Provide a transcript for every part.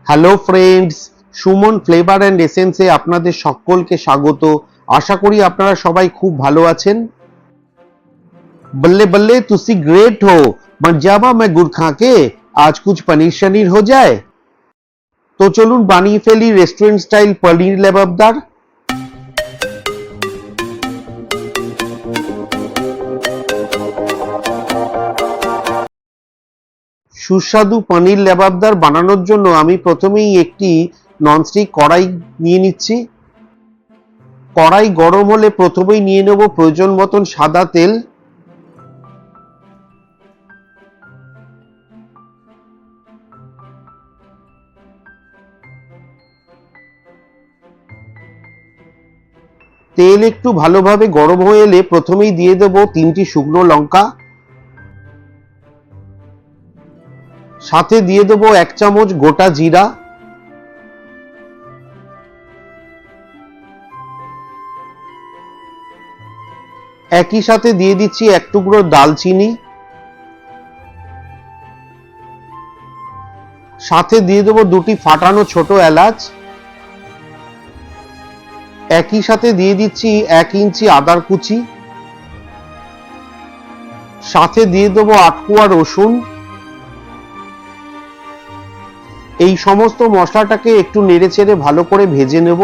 Hello friends, Suman flavour and এসেন্সে আপনাদের সকলকে স্বাগত। আশা করি আপনারা সবাই খুব ভালো আছেন। बल्ले बल्ले तुसी ग्रेट हो, बन जावा मैं गुड़ खा के आज कुछ पनीर शनीर हो जाए। तो चलून बानिए फेली रेस्टुरेंट स्टाइल पनीर लेबाबदार। সুস্বাদু পনির লেবাবদার বানানোর জন্য আমি প্রথমেই একটি ননস্টিক কড়াই নিয়ে নিচ্ছি। কড়াই গরম হলে প্রথমেই নিয়ে নেব প্রয়োজন মতন সাদা তেল। তেল একটু ভালোভাবে গরম হয়ে এলে প্রথমেই দিয়ে দেব 3টি শুকনো লঙ্কা, সাথে দিয়ে দেব 1 চামচ গোটা জিরা, একই সাথে দিয়ে দিচ্ছি 1 টুকরো দালচিনি, সাথে দিয়ে দেব 2টি ফাটানো ছোট এলাচ, একই সাথে দিয়ে দিচ্ছি 1 ইঞ্চি আদার কুচি, সাথে দিয়ে দেব 8 কোয়া রসুন। এই সমস্ত মশলাটাকে একটু নেড়েচেড়ে ভালো করে ভেজে নেব।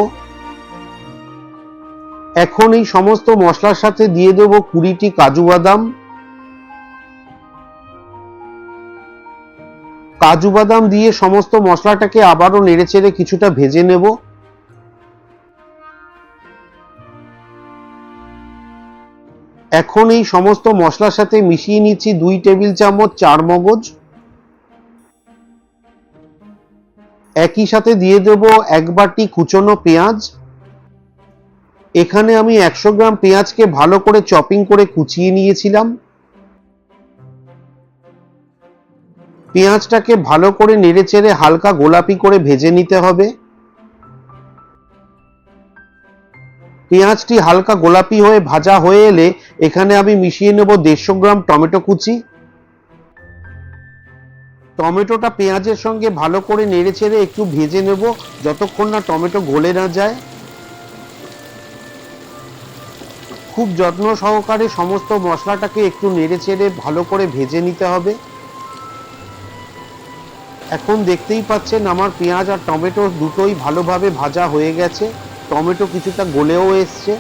এখন এই সমস্ত মশলার সাথে দিয়ে দেব 20টি কাজু বাদাম। কাজু বাদাম দিয়ে সমস্ত মশলাটাকে আবারও নেড়েচেড়ে কিছুটা ভেজে নেব। এখন এই সমস্ত মশলার সাথে মিশিয়ে নিচ্ছি 2 টেবিল চামচ চারমগজ। একই সাথে দিয়ে দেব 1 বাটি কুচনো পেঁয়াজ। এখানে আমি 100 গ্রাম পেঁয়াজকে ভালো করে চপিং করে কুচিয়ে নিয়েছিলাম। পেঁয়াজটাকে ভালো করে নেড়েচেড়ে হালকা গোলাপি করে ভেজে নিতে হবে। পেঁয়াজটি হালকা গোলাপি হয়ে ভাজা হয়ে এলে এখানে আমি মিশিয়ে নেব 150 গ্রাম টমেটো কুচি। টমেটোটা পেঁয়াজের সঙ্গে ভালো করে নেড়েচেড়ে একটু ভেজে নেব যতক্ষণ না টমেটো গলে না যায়। খুব যত্ন সহকারে সমস্ত মশলাটাকে একটু নেড়েচেড়ে ভালো করে ভেজে নিতে হবে। এখন দেখতেই পাচ্ছেন আমার পেঁয়াজ আর টমেটো দুটোই ভালোভাবে ভাজা হয়ে গেছে, টমেটো কিছুটা গলেও এসছে।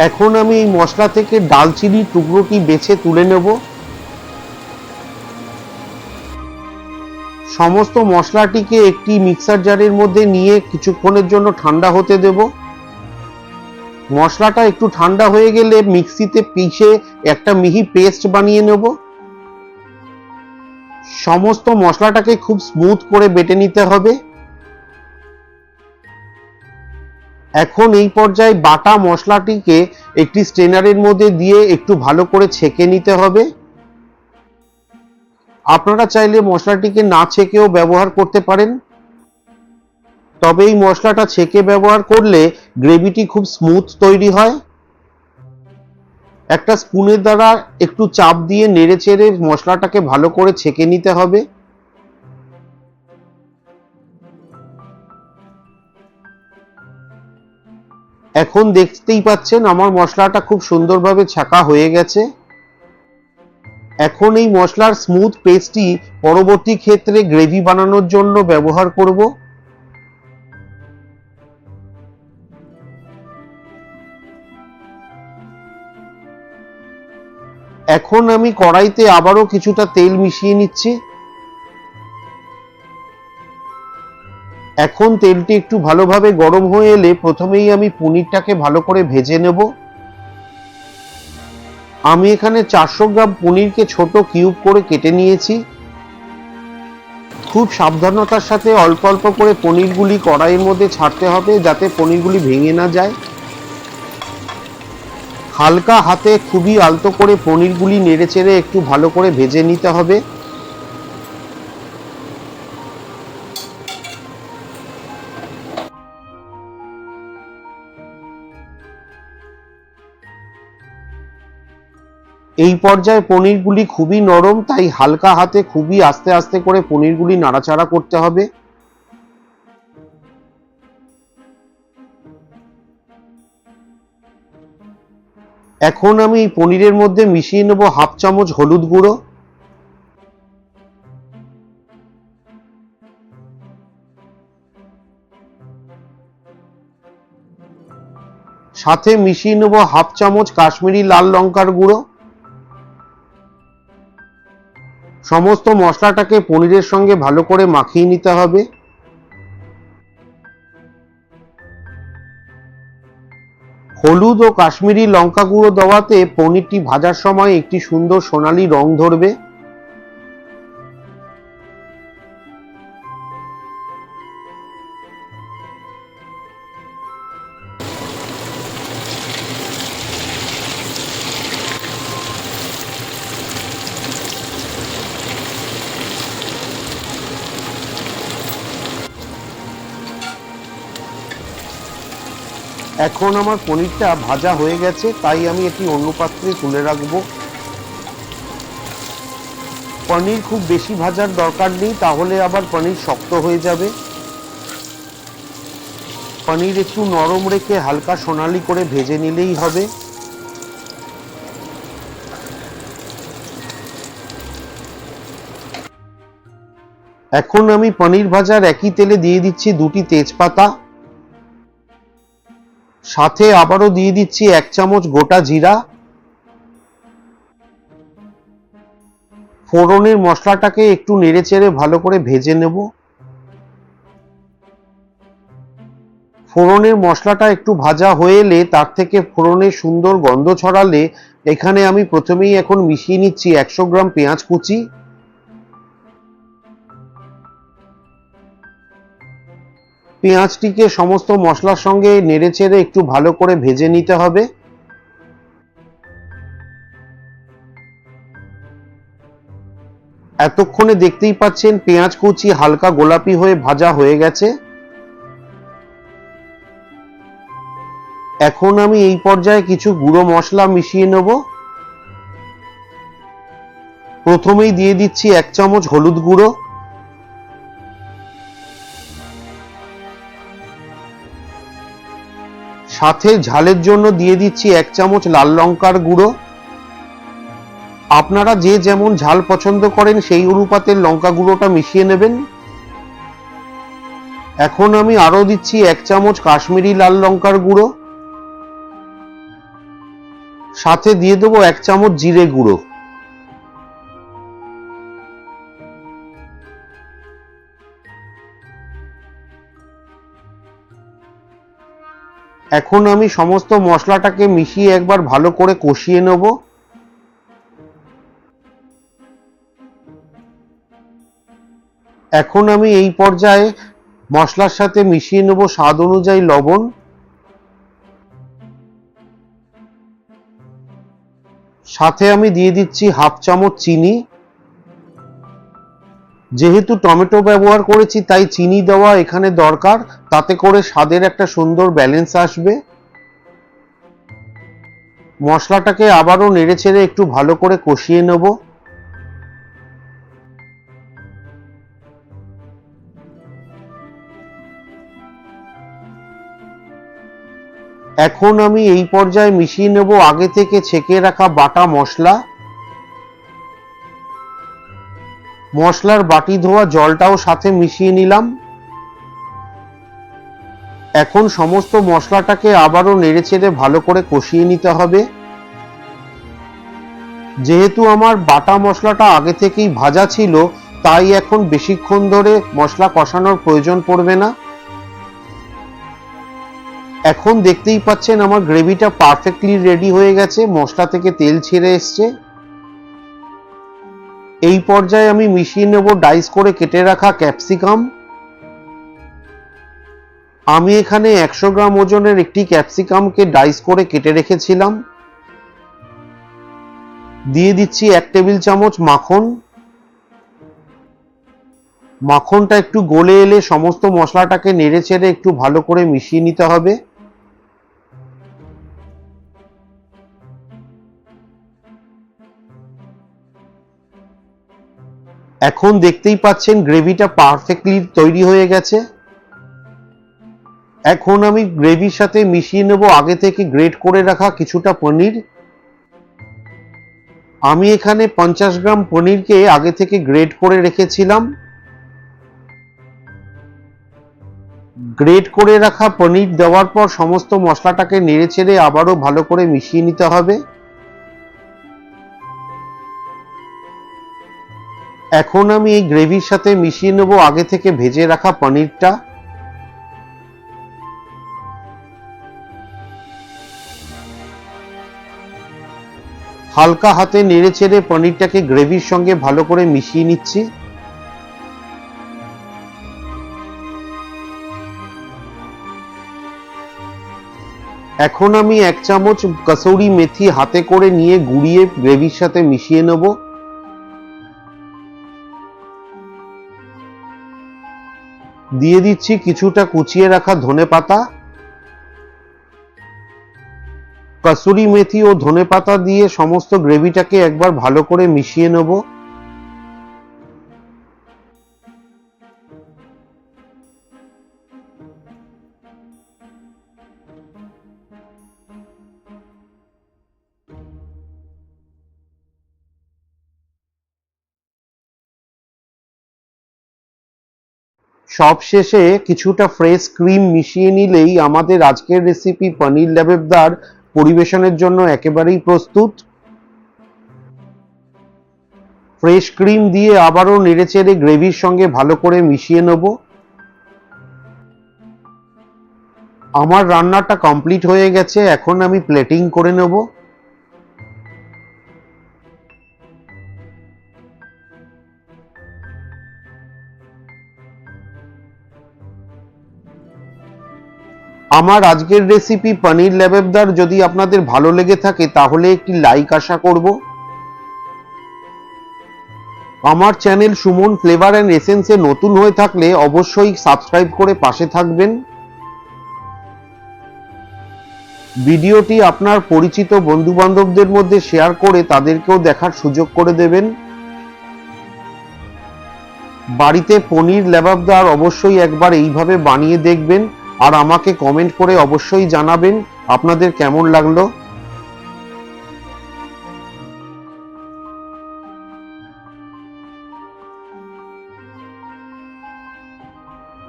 এখন আমি এই মশলা থেকে দালচিনির টুকরোটি বেছে তুলে নেব। সমস্ত মশলাটিকে একটি মিক্সার জারের মধ্যে নিয়ে কিছুক্ষণের জন্য ঠান্ডা হতে দেব। মশলাটা একটু ঠান্ডা হয়ে গেলে মিক্সিতে পিষে একটা মিহি পেস্ট বানিয়ে নেব। সমস্ত মশলাটাকে খুব স্মুথ করে বেটে নিতে হবে। এখন এই পর্যায়ে বাটা মশলাটিকে একটি স্ট্রেনারের মধ্যে দিয়ে একটু ভালো করে ছেঁকে নিতে হবে। আপনারা চাইলে মশলাটিকে না ছেঁকেও ব্যবহার করতে পারেন, তবে এই মশলাটা ছেঁকে ব্যবহার করলে গ্রেভিটি খুব স্মুথ তৈরি হয়। একটা স্পুনের দ্বারা একটু চাপ দিয়ে নেড়েচেড়ে মশলাটাকে ভালো করে ছেঁকে নিতে হবে। এখন দেখতেই পাচ্ছেন আমার মশলাটা খুব সুন্দরভাবে ছাঁকা হয়ে গেছে। এখন এই মশলার স্মুথ পেস্টটি পরবর্তী ক্ষেত্রে গ্রেভি বানানোর জন্য ব্যবহার করব। এখন আমি কড়াইতে আবারও কিছুটা তেল মিশিয়ে নিচ্ছি। এখন তেলটি একটু ভালোভাবে গরম হয়ে এলে প্রথমেই আমি পনিরটাকে ভালো করে ভেজে নেব। আমি এখানে 400 গ্রাম পনিরকে ছোট কিউব করে কেটে নিয়েছি। খুব সাবধানতার সাথে অল্প অল্প করে পনিরগুলি কড়াইয়ের মধ্যে ছাড়তে হবে যাতে পনিরগুলি ভেঙে না যায়। হালকা হাতে খুবই আলতো করে পনিরগুলি নেড়েচেড়ে একটু ভালো করে ভেজে নিতে হবে। এই পর্যায়ে পনিরগুলি খুবই নরম, তাই হালকা হাতে খুবই আস্তে আস্তে করে পনিরগুলি নাড়াচাড়া করতে হবে। এখন আমি এই পনিরের মধ্যে মিশিয়ে নেব হাফ চামচ হলুদ গুঁড়ো, সাথে মিশিয়ে নেব হাফ চামচ কাশ্মীরি লাল লঙ্কার গুঁড়ো। সমস্ত মশলাটাকে পনিরের সঙ্গে ভালো করে মাখিয়ে নিতে হবে। হলুদ ও কাশ্মীরি লঙ্কা গুঁড়ো দেওয়াতে পনিরটি ভাজার সময় একটি সুন্দর সোনালী রং ধরবে। এখন আমার পনিরটা ভাজা হয়ে গেছে, তাই আমি এটি অন্য পাত্রে তুলে রাখবো। পনির খুব বেশি ভাজার দরকার নেই, তাহলে আবার পনির শক্ত হয়ে যাবে। পনির একটু নরম রেখে হালকা সোনালি করে ভেজে নিলেই হবে। এখন আমি পনির ভাজার একই তেলে দিয়ে দিচ্ছি দুটি তেজপাতা, সাথে আবারও দিয়ে দিচ্ছি 1 চামচ গোটা জিরা। ফোড়নের মশলাটাকে একটু নেড়েচেড়ে ভালো করে ভেজে নেব। ফোড়নের মশলাটা একটু ভাজা হয়ে এলে তার থেকে ফোড়নের সুন্দর গন্ধ ছড়ালে এখানে আমি প্রথমেই এখন মিশিয়ে নিচ্ছি 100 গ্রাম পেঁয়াজ কুচি। পেঁয়াজটিকে সমস্ত মশলার সঙ্গে নেড়েচেড়ে একটু ভালো করে ভেজে নিতে হবে। এতক্ষণে দেখতেই পাচ্ছেন পেঁয়াজ কুচি হালকা গোলাপি হয়ে ভাজা হয়ে গেছে। এখন আমি এই পর্যায়ে কিছু গুঁড়ো মশলা মিশিয়ে নেব। প্রথমেই দিয়ে দিচ্ছি 1 চামচ হলুদ গুঁড়ো, সাথে ঝালের জন্য দিয়ে দিচ্ছি 1 চামচ লাল লঙ্কার গুঁড়ো। আপনারা যে যেমন ঝাল পছন্দ করেন সেই অনুপাতে লঙ্কা গুঁড়োটা মিশিয়ে নেবেন। এখন আমি আরো দিচ্ছি 1 চামচ কাশ্মীরি লাল লঙ্কার গুঁড়ো, সাথে দিয়ে দেবো 1 চামচ জিরে গুঁড়ো। এখন আমি সমস্ত মশলাটাকে মিশিয়ে একবার ভালো করে কষিয়ে নেব। এখন আমি এই পর্যায়ে মশলার সাথে মিশিয়ে নেব স্বাদ অনুযায়ী লবণ, সাথে আমি দিয়ে দিচ্ছি হাফ চামচ চিনি। যেহেতু টমেটো ব্যবহার করেছি তাই চিনি দেওয়া এখানে দরকার, তাতে করে স্বাদের একটা সুন্দর ব্যালেন্স আসবে। মশলাটাকে আবারও নেড়েচেড়ে একটু ভালো করে কষিয়ে নেব। এখন আমি এই পর্যায়ে মিশিয়ে নেব আগে থেকে ছেঁকে রাখা বাটা মশলা। মশলার বাটি ধোয়া জলটাও সাথে মিশিয়ে নিলাম। এখন সমস্ত মশলাটাকে আবারও নেড়েচেড়ে ভালো করে কষিয়ে নিতে হবে। যেহেতু আমার বাটা মশলাটা আগে থেকেই ভাজা ছিল, তাই এখন বেশিক্ষণ ধরে মশলা কষানোর প্রয়োজন পড়বে না। এখন দেখতেই পাচ্ছেন আমার গ্রেভিটা পারফেক্টলি রেডি হয়ে গেছে, মশলা থেকে তেল ছেড়ে এসছে। এই পর্যায়ে আমি মিশিয়ে নেব ডাইস করে কেটে রাখা ক্যাপসিকাম। আমি এখানে 100 গ্রাম ওজনের একটি ক্যাপসিকামকে ডাইস করে কেটে রেখেছিলাম। দিয়ে দিচ্ছি 1 টেবিল চামচ মাখন। মাখনটা একটু গলে এলে সমস্ত মশলাটাকে নেড়েচেড়ে একটু ভালো করে মিশিয়ে নিতে হবে। এখন দেখতেই পাচ্ছেন গ্রেভিটা পারফেক্টলি তৈরি হয়ে গেছে। এখন আমি গ্রেভির সাথে মিশিয়ে নেব আগে থেকে গ্রেট করে রাখা কিছুটা পনির। আমি এখানে 50 গ্রাম পনিরকে আগে থেকে গ্রেট করে রেখেছিলাম। গ্রেট করে রাখা পনির দেওয়ার পর সমস্ত মশলাটাকে নেড়েচেড়ে আবারও ভালো করে মিশিয়ে নিতে হবে। এখন আমি এই গ্রেভির সাথে মিশিয়ে নেব আগে থেকে ভেজে রাখা পনিরটা। হালকা হাতে নেড়েচেড়ে পনিরটাকে গ্রেভির সঙ্গে ভালো করে মিশিয়ে নিচ্ছি। এখন আমি 1 চামচ কসুরি মেথি হাতে করে নিয়ে গুঁড়িয়ে গ্রেভির সাথে মিশিয়ে নেব। দিয়ে দিচ্ছি কিছুটা কুচিয়ে রাখা ধনেপাতা। কসুরি মেথি ও ধনেপাতা দিয়ে সমস্ত গ্রেভিটাকে একবার ভালো করে মিশিয়ে নেব। সবশেষে কিছুটা ফ্রেশ ক্রিম মিশিয়ে নিলেই আমাদের আজকের রেসিপি পনির লেবেবদার পরিবেশনের জন্য একেবারেই প্রস্তুত। ফ্রেশ ক্রিম দিয়ে আবারও নেড়েচেড়ে গ্রেভির সঙ্গে ভালো করে মিশিয়ে নেব। আমার রান্নাটা কমপ্লিট হয়ে গেছে, এখন আমি প্লেটিং করে নেব। আমার আজকের রেসিপি পনির লেবেবদার যদি আপনাদের ভালো লেগে থাকে তাহলে একটি লাইক আশা করব। আমার চ্যানেল সুমন ফ্লেভার অ্যান্ড এসেন্সে নতুন হয়ে থাকলে অবশ্যই সাবস্ক্রাইব করে পাশে থাকবেন। ভিডিওটি আপনার পরিচিত বন্ধু বান্ধবদের মধ্যে শেয়ার করে তাদেরকেও দেখার সুযোগ করে দেবেন। বাড়িতে পনির লেবাবদার অবশ্যই একবার এইভাবে বানিয়ে দেখবেন আর আমাকে কমেন্ট করে অবশ্যই জানাবেন আপনাদের কেমন লাগলো।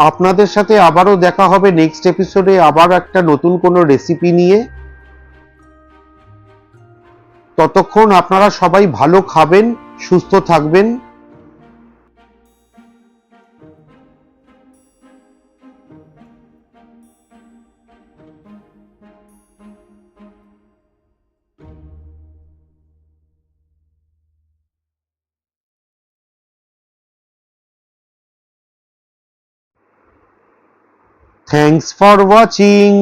আপনাদের সাথে আবারও দেখা হবে নেক্সট এপিসোডে আবার একটা নতুন কোনো রেসিপি নিয়ে। ততক্ষণ আপনারা সবাই ভালো খাবেন, সুস্থ থাকবেন। Thanks for watching.